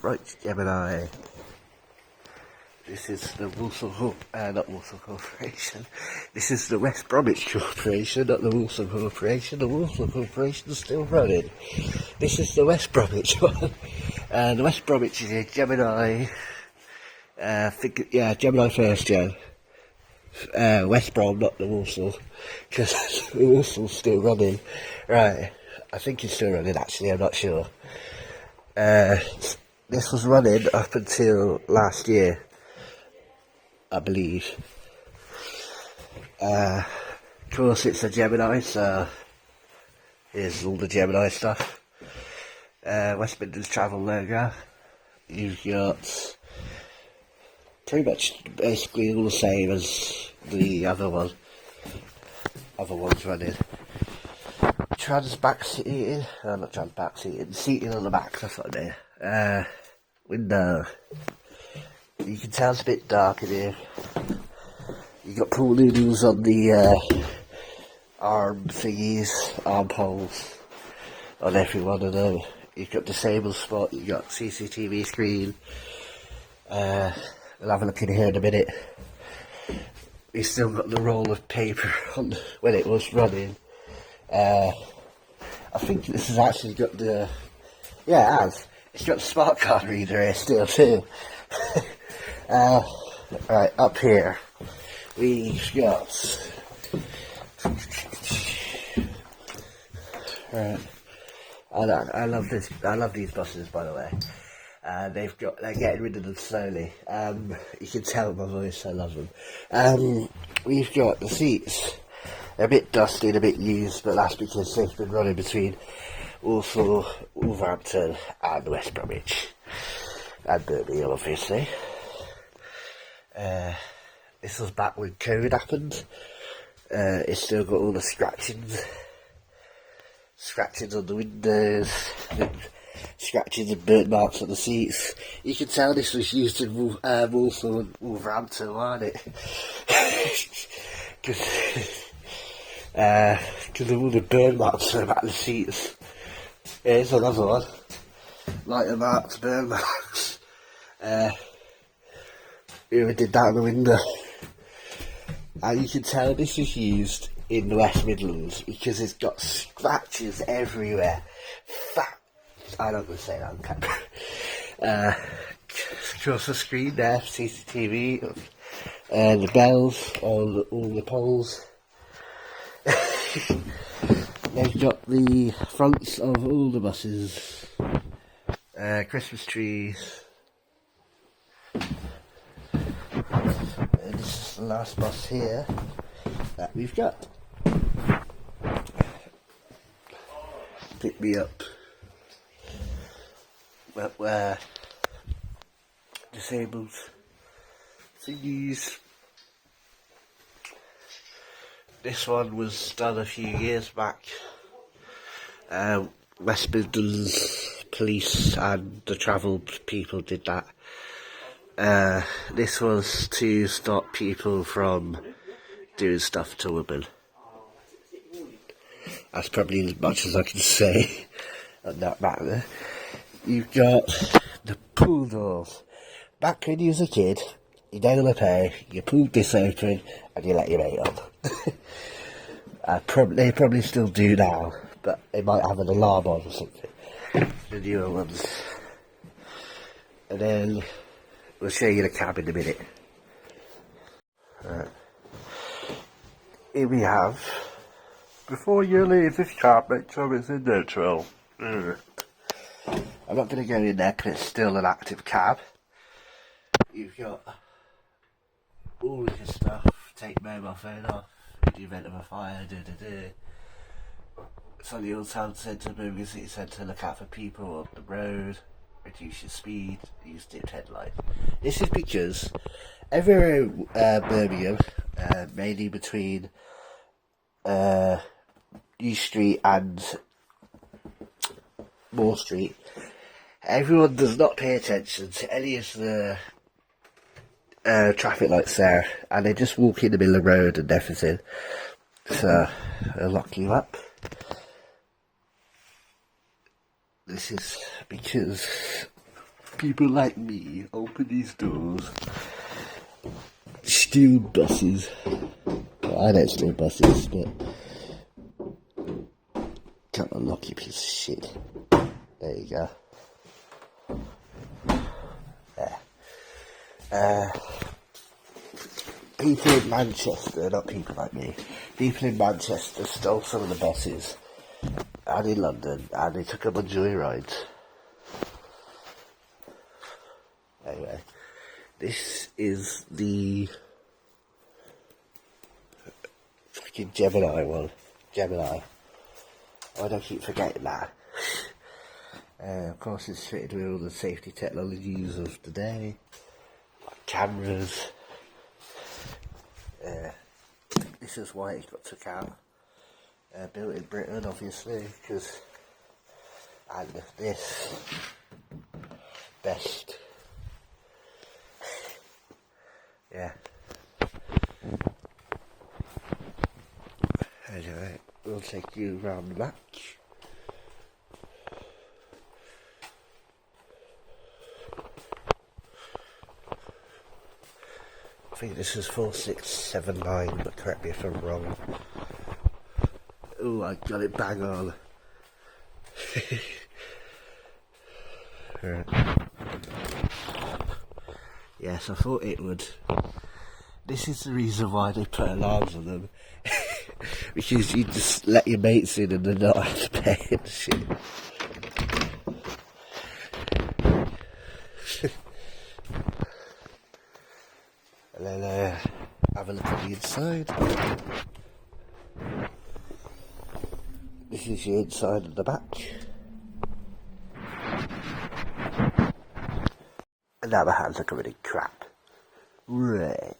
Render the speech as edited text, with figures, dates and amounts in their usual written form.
Wright Gemini. This is the not Walsall Corporation. This is the West Bromwich Corporation, not the Walsall Corporation. The Walsall Corporation is still running. This is the West Bromwich one. The West Bromwich is a Gemini. Gemini first gen. West Brom, not the Walsall, because the Walsall's still running. Right, I think it's still running actually, I'm not sure. This was running up until last year, I believe. Of course it's a Gemini, so here's all the Gemini stuff. West Midlands Travel logo. You've got pretty much basically all the same as the other ones running. Trans back seating, not trans back seating, seating on the back, that's what I mean. Window. You can tell it's a bit dark in here. You got pool noodles on the arm poles on every one of them. You've got disabled spot, you've got CCTV screen. We'll have a look in here in a minute. We still got the roll of paper on when it was running. I think this has actually got the, yeah, it has. It's got the smart card reader here still too. Right, up here we've got, right, I love this. I love these buses, by the way. They're getting rid of them slowly. You can tell my voice, I love them. We've got the seats. They're a bit dusty and a bit used, but that's because they've been running between Walsall, Wolverhampton and West Bromwich. And Birmingham, obviously. This was back when COVID happened. It's still got all the scratchings on the windows, scratches and burnt marks on the seats. You can tell this was used in Walsall and Wolverhampton, wasn't it? Because of all the burn marks on the back of the seats. Here's another one. Lighter marks, burn marks. Whoever did that on the window. And you can tell this was used in the West Midlands because it's got scratches everywhere. I'm not going to say that on camera. Across the screen there, CCTV, the bells on all the poles. They've got the fronts of all the buses, Christmas trees. And this is the last bus here that we've got. Pick me up. But we're disabled thingies. This one was done a few years back. West Midlands Police and the travel people did that. This was to stop people from doing stuff to women. That's probably as much as I can say on that matter. You've got the pool doors. Back when you was a kid, you don't want to pay, you pulled this open and you let your mate on. They probably still do now, but they might have an alarm on or something. The newer ones. And then we'll show you the cab in a minute. Right. Here we have, before you leave this cab, make sure it's in neutral. I'm not going to go in there because it's still an active cab. You've got all of your stuff. Take mobile phone off in the event of a fire. It's on the old town centre, Birmingham City Centre. Look out for people on the road. Reduce your speed. Use dipped headlights. This is because everywhere in Birmingham, mainly between New Street and Moore Street, everyone does not pay attention to any of the traffic lights there, and they just walk in the middle of the road and everything. So they'll lock you up. This is because people like me open these doors, steal buses. Well, I don't steal buses, but come on, lock you piece of shit. There you go. There. People in Manchester, not people like me, people in Manchester stole some of the buses and in London, and they took them on joyrides. Anyway, this is the fucking Gemini one. Gemini. I don't keep forgetting that. Of course, it's fitted with all the safety technologies of today, like cameras. This is why it got took out. Built in Britain, obviously, because, and this, best. Yeah. Anyway, we'll take you round the back. I think this is 4679, but correct me if I'm wrong. Oh, I got it bang on. Right. Yes, I thought it would. This is the reason why they put alarms on them. Because you just let your mates in and they not have to pay and shit. And then have a look at the inside. This is your inside of the back. And now my hands are covered in crap. Right.